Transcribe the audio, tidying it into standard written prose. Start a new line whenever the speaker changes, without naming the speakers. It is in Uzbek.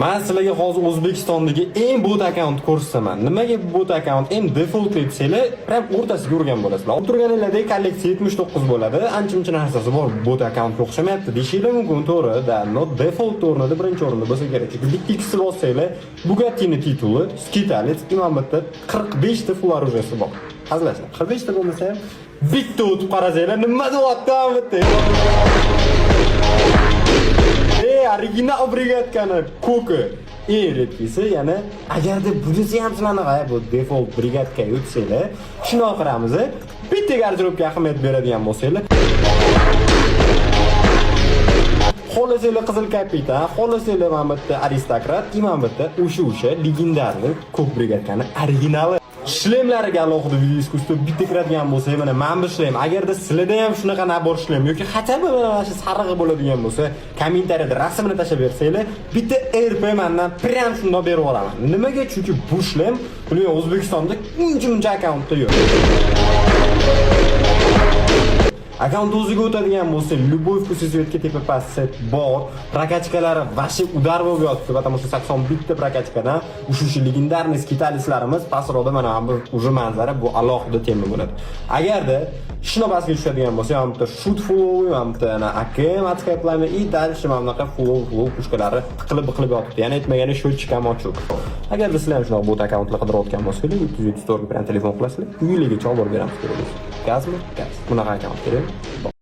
Men sizlarga hozir O'zbekistondagi eng bot account ko'rsataman. Nimaga bot account eng default desanglar, prям o'rtasiga urgan bo'lasizlar. Olib turganinglardagi kolleksiya 79 bo'ladi. Ancha-muncha narsasi bor. Bot accountga o'xshamayapti. Deyishinglar mumkin, to'g'ri. Da, not default o'rnida birinchi o'rinda bo'lsa kerak. Chunki bitta ikkisi bossanglar, Bugatti'ni tituli, Skitalets, imom bitta 45 ta full оружиеsi bor. Hazilashlar. 45 ta bo'lmasa ham bitta o'tib qarasanglar, nima deyapti bitta. Original brigadkani ko'ki eng redkisi, ya'ni agarda bunisi ham sizlarga bu default brigadkaga o'tsanglar, shuni qilamiz. Bitta garderobga ahamiyat beradigan bo'lsanglar, xohlasanglar qizil kapitan, xohlasanglar mana bitta aristokrat, imam bitta o'sha legendarni ko'k brigadkani originali. Shlemlariga alohida video iskustvo bitta kiradigan bo'lsa, mana bu shlem, agarda sizlarda ham shunaqa nabor shlem yoki hatto mana shu sarig'i bo'ladigan bo'lsa, kommentariyada rasmini tashlab bersanglar, bitta RP mendan prям shundoq berib olaman. Nimaga? Chunki bu shlem bilmayman, O'zbekistonda uncha akkauntda yo'q. Akkaunt o'ziga o'tadigan bo'lsa, любой вкусоведga tepa-past set bor. Prokachkalari vashi udar bo'lib yotibdi, потому что 81 ta prokachkadan o'sha legendarniy skitaleslarimiz pastroqda mana bu уже manzara, bu alohida tema bo'ladi. Agarda shuna basga tushadigan bo'lsa, ham bitta shoot full, ham bitta ana AKM atqayplarni и дальше mana bunaqa full pushkalari tiqilib yotibdi. Ya'ni aytmagani sho'chka mochuk. Agarda sizlar ham shunaqa bot akkauntlar qidirayotgan bo'lsangiz, 374 bilan telefon qilasizlar, uyingizgacha olib borib beramiz kerak. Gazmi? Gaz. Bunaqa akkaunt kerak.